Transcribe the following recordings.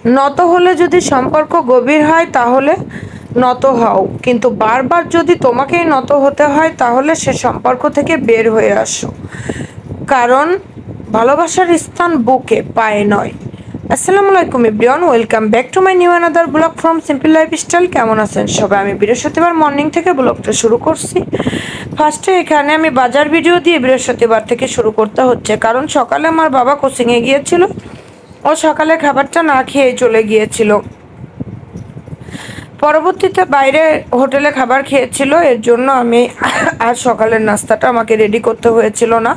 নত হলে যদি সম্পর্ক গভীর হয় তাহলে নত হও, কিন্তু বারবার যদি তোমাকেই নত হতে হয় তাহলে সে সম্পর্ক থেকে বের হয়ে আসো, কারণ ভালোবাসার স্থান বুকে, পায়ে নয়। আসসালামু আলাইকুম everyone, welcome back to my new another blog from simple lifestyle. কেমন আছেন সবাই? আমি বৃহস্পতিবার মর্নিং থেকে ব্লগটা শুরু করছি। ফার্স্টে এখানে আমি বাজার ভিডিও দিয়ে বৃহস্পতিবার থেকে শুরু করতে হচ্ছে, কারণ সকালে আমার বাবা কোচিংয়ে গিয়েছিল, ও সকালে খাবারটা না খেয়ে চলে গিয়েছিল। পরবর্তীতে বাইরে হোটেলে খাবার খেয়েছিল, এর জন্য আমি আজ সকালের নাস্তাটা আমাকে রেডি করতে হয়েছিল না।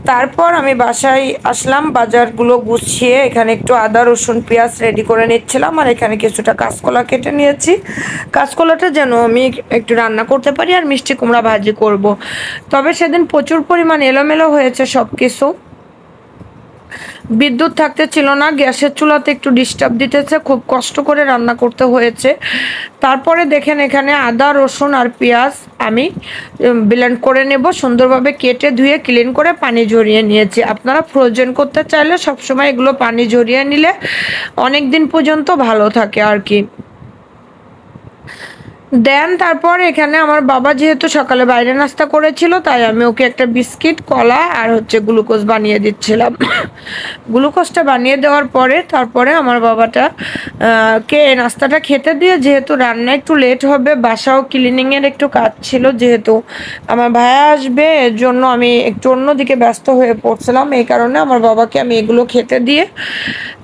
তারপর আমি বাসায় আসলাম, বাজারগুলো গুছিয়ে এখানে একটু আদা রসুন পেঁয়াজ রেডি করে নিচ্ছিলাম, আর এখানে কিছুটা কাঁচকলা কেটে নিয়েছি। কাঁচকলাটা যেন আমি একটু রান্না করতে পারি আর মিষ্টি কুমড়া ভাজি করব। তবে সেদিন প্রচুর পরিমাণ এলোমেলো হয়েছে সব কিছু। বিদ্যুৎ থাকতে ছিল না, গ্যাসের চুলাতে একটু ডিস্টার্ব দিতেছে, খুব কষ্ট করে রান্না করতে হয়েছে। তারপরে দেখেন এখানে আদা রসুন আর পেঁয়াজ আমি ব্লেন্ড করে নেব, সুন্দরভাবে কেটে ধুয়ে ক্লিন করে পানি ঝরিয়ে নিয়েছি। আপনারা ফ্রোজেন করতে চাইলে সবসময় এগুলো পানি ঝরিয়ে নিলে অনেক দিন পর্যন্ত ভালো থাকে আর কি। দেন তারপর এখানে আমার বাবা যেহেতু সকালে বাইরে নাস্তা করেছিল, তাই আমি ওকে একটা বিস্কিট কলা আর গ্লুকোজ বানিয়ে দিচ্ছিলাম। গ্লুকোজটা বানিয়ে দেওয়ার পরে তারপরে আমার বাবাটা কে নাস্তাটা খেতে দিয়ে, যেহেতু রান্না একটু লেট হবে, বাসাও ক্লিনিংয়ের একটু কাজ ছিল, যেহেতু আমার ভাইয়া আসবে, এর জন্য আমি একটু অন্যদিকে ব্যস্ত হয়ে পড়ছিলাম। এই কারণে আমার বাবাকে আমি এগুলো খেতে দিয়ে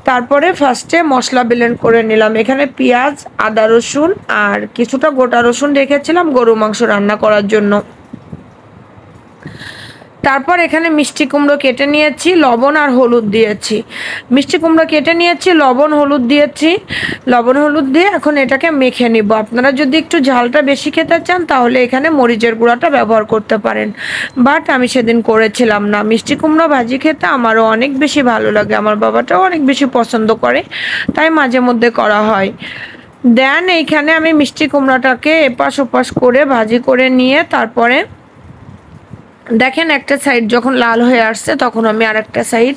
তারপরে ফার্স্টে মশলা ব্লেন্ড করে নিলাম। এখানে পেঁয়াজ আদা রসুন আর কিছুটা গোটা রসুন রেখেছিলাম গরু মাংস রান্না করার জন্য। তারপর এখানে মিষ্টি কুমড়ো কেটে নিয়েছি, লবণ আর হলুদ দিয়েছি। মিষ্টি কুমড়ো কেটে নিয়েছি, লবণ হলুদ দিয়েছি, লবণ হলুদ দিয়ে এখন এটাকে মেখে নিব। আপনারা যদি একটু ঝালটা বেশি খেতে চান তাহলে এখানে মরিচের গুঁড়াটা ব্যবহার করতে পারেন, বাট আমি সেদিন করেছিলাম না। মিষ্টি কুমড়ো ভাজি খেতে আমারও অনেক বেশি ভালো লাগে, আমার বাবাটাও অনেক বেশি পছন্দ করে, তাই মাঝে মধ্যে করা হয়। দেন এইখানে আমি মিষ্টি কুমড়াটাকে এপাশ ওপাশ করে ভাজি করে নিয়ে তারপরে দেখেন একটা সাইড যখন লাল হয়ে আসছে তখন আমি আর একটা সাইড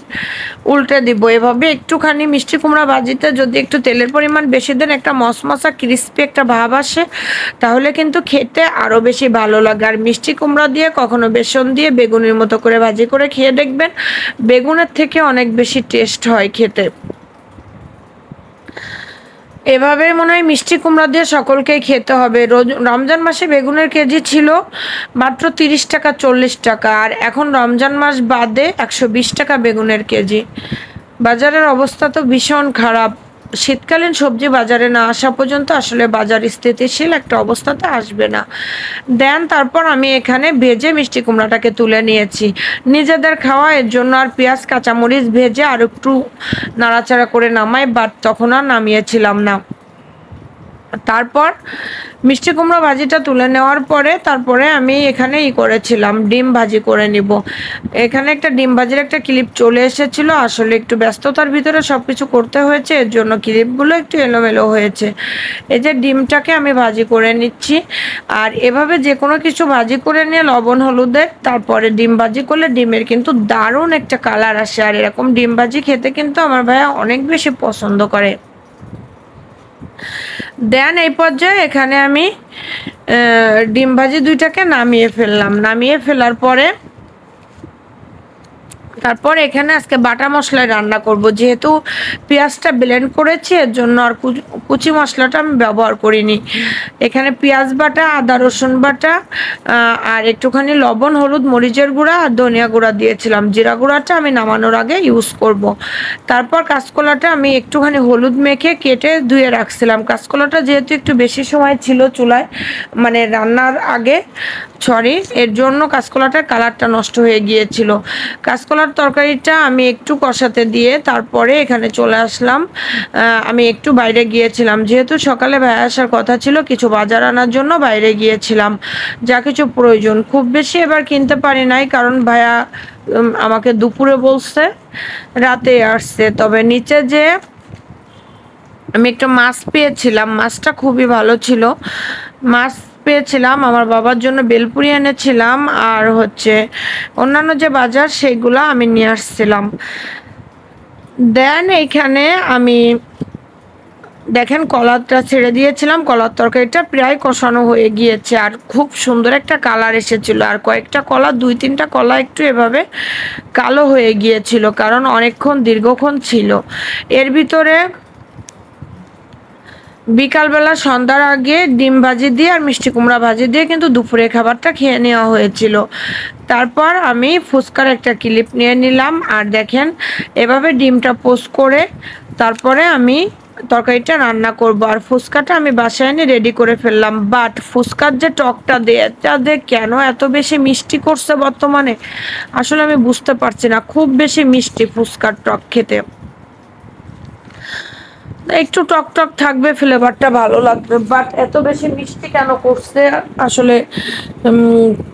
উল্টে দিব। এভাবে একটুখানি মিষ্টি কুমড়া ভাজিতে যদি একটু তেলের পরিমাণ বেশি দেন, একটা মশমশা ক্রিস্পি একটা ভাব আসে, তাহলে কিন্তু খেতে আরও বেশি ভালো লাগে। আর মিষ্টি কুমড়া দিয়ে কখনো বেসন দিয়ে বেগুনের মতো করে ভাজি করে খেয়ে দেখবেন, বেগুনের থেকে অনেক বেশি টেস্ট হয় খেতে। এভাবে মনে হয় মিষ্টি কুমড়া দিয়ে সকলকেই খেতে হবে। রমজান মাসে বেগুনের কেজি ছিল মাত্র 30 টাকা 40 টাকা, আর এখন রমজান মাস বাদে 120 টাকা বেগুনের কেজি। বাজারের অবস্থা তো ভীষণ খারাপ। শীতকালীন সবজি বাজারে না আসা পর্যন্ত আসলে বাজার স্থিতিশীল একটা অবস্থাতে আসবে না। দেন তারপর আমি এখানে ভেজে মিষ্টি কুমড়াটাকে তুলে নিয়েছি নিজেদের খাওয়া, এর জন্য আর পেঁয়াজ কাঁচামরিচ ভেজে আর একটু নাড়াচাড়া করে নামাই, বাট তখন আর নামিয়েছিলাম না। তারপর মিষ্টি কুমড়া ভাজিটা তুলে নেওয়ার পরে তারপরে আমি এখানে করেছিলাম ডিম ভাজি করে নিব। এখানে একটা ডিম ভাজির একটা ক্লিপ চলে এসেছিল, আসলে একটু ব্যস্ততার ভিতরে সব কিছু করতে হয়েছে, এর জন্য ক্লিপগুলো একটু এলোমেলো হয়েছে। এই যে ডিমটাকে আমি ভাজি করে নিচ্ছি, আর এভাবে যে কোনো কিছু ভাজি করে নিয়ে লবণ হলুদের তারপরে ডিম ভাজি করলে ডিমের কিন্তু দারুণ একটা কালার আসে, আর এরকম ডিম ভাজি খেতে কিন্তু আমার ভাইয়া অনেক বেশি পছন্দ করে। দেন এই পর্যায়ে এখানে আমি ডিম ভাজি দুইটাকে নামিয়ে ফেললাম। নামিয়ে ফেলার পরে তারপর এখানে আজকে বাটা মশলায় রান্না করব, যেহেতু পেঁয়াজটা ব্লেন্ড করেছি এর জন্য আর কুচি মশলাটা আমি ব্যবহার করিনি। এখানে পেঁয়াজ বাটা আদা রসুন বাটা আর একটুখানি লবণ হলুদ মরিচের গুঁড়া আর ধনিয়া গুঁড়া দিয়েছিলাম, জিরা গুঁড়াটা আমি নামানোর আগে ইউজ করব। তারপর কাঁচকলাটা আমি একটুখানি হলুদ মেখে কেটে ধুয়ে রাখছিলাম। কাঁচকলাটা যেহেতু একটু বেশি সময় ছিল চুলায়, মানে রান্নার আগে, সরি, এর জন্য কাঁচকলাটার কালারটা নষ্ট হয়ে গিয়েছিল। কাঁচকলার তরকারিটা আমি একটু কষাতে দিয়ে তারপরে এখানে চলে আসলাম। আমি একটু বাইরে গিয়েছিলাম, যেহেতু সকালে ভাইয়া আসার কথা ছিল, কিছু বাজার আনার জন্য বাইরে গিয়েছিলাম, যা কিছু প্রয়োজন। খুব বেশি এবার কিনতে পারি নাই, কারণ ভাইয়া আমাকে দুপুরে বলছে, রাতে আসছে। তবে নিচে যে আমি একটা মাছ পেয়েছিলাম, মাছটা খুবই ভালো ছিল। মাছ পেয়েছিলাম, আমার বাবার জন্য বেলপুরি এনেছিলাম, আর অন্যান্য যে বাজার সেইগুলো আমি নিয়ে আসছিলাম। দেন এইখানে আমি দেখেন কলারটা ছেড়ে দিয়েছিলাম, কলার তরকারিটা প্রায় কষানো হয়ে গিয়েছে আর খুব সুন্দর একটা কালার এসেছিল। আর কয়েকটা কলা, 2-3টা কলা একটু এভাবে কালো হয়ে গিয়েছিল, কারণ অনেকক্ষণ দীর্ঘক্ষণ ছিল। এর ভিতরে বিকালবেলা সন্ধ্যার আগে ডিম ভাজি দিয়ে আর মিষ্টি কুমড়া ভাজি দিয়ে কিন্তু দুপুরের খাবারটা খেয়ে নেওয়া হয়েছিল। তারপর আমি ফুচকার একটা ক্লিপ নিয়ে নিলাম, আর দেখেন এভাবে ডিমটা পোস্ট করে তারপরে আমি তরকারিটা রান্না করব। আর ফুচকাটা আমি বাসায় এনে রেডি করে ফেললাম। বাট ফুচকার যে টকটা দেয় কেন এত বেশি মিষ্টি করছে বর্তমানে, আসলে আমি বুঝতে পারছি না। খুব বেশি মিষ্টি ফুচকার টক খেতে, একটু টক টক থাকবে, ফ্লেভারটা ভালো লাগবে, বাট এত বেশি মিষ্টি কেন করছে আসলে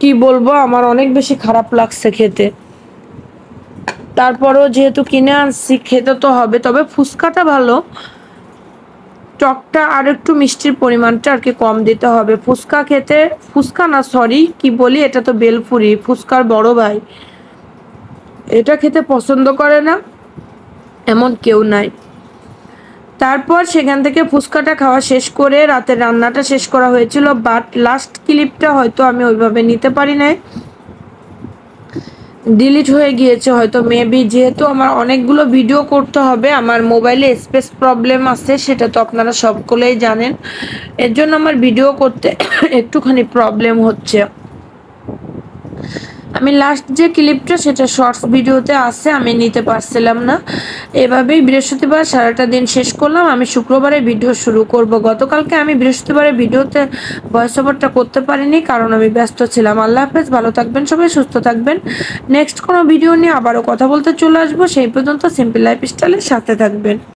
কি বলবো, আমার অনেক বেশি খারাপ লাগছে খেতে। তারপরও যেহেতু কিনে আনছি, খেতে তো হবে। তবে ফুচকাটা ভালো, টকটা আর একটু মিষ্টির পরিমাণটা আর কি কম দিতে হবে। ফুচকা খেতে, ফুচকা না সরি কি বলি, এটা তো বেলপুরি, ফুচকার বড় ভাই, এটা খেতে পছন্দ করে না এমন কেউ নাই। তারপর সেখান থেকে ফুচকাটা খাওয়া শেষ করে রাতের রান্নাটা শেষ করা হয়েছিল। বাট লাস্ট ক্লিপটা হয়তো আমি ওইভাবে নিতে পারি নাই, ডিলিট হয়ে গিয়েছে হয়তো মেবি, যেহেতু আমার অনেকগুলো ভিডিও করতে হবে, আমার মোবাইলে স্পেস প্রবলেম আছে, সেটা তো আপনারা সকলেই জানেন। এর জন্য আমার ভিডিও করতে একটুখানি প্রবলেম হচ্ছে। আমি লাস্ট যে ক্লিপটা সেটা শর্টস ভিডিওতে আছে, আমি নিতে পারছিলাম না। এভাবেই বৃহস্পতিবার সারাটা দিন শেষ করলাম। আমি শুক্রবারে ভিডিও শুরু করব। গতকালকে আমি বৃহস্পতিবারে ভিডিওতে ভয়েস ওভারটা করতে পারিনি, কারণ আমি ব্যস্ত ছিলাম। আল্লাহ হাফেজ, ভালো থাকবেন সবাই, সুস্থ থাকবেন। নেক্সট কোনো ভিডিও নিয়ে আবারও কথা বলতে চলে আসবো। সেই পর্যন্ত সিম্পল লাইফস্টাইলের সাথে থাকবেন।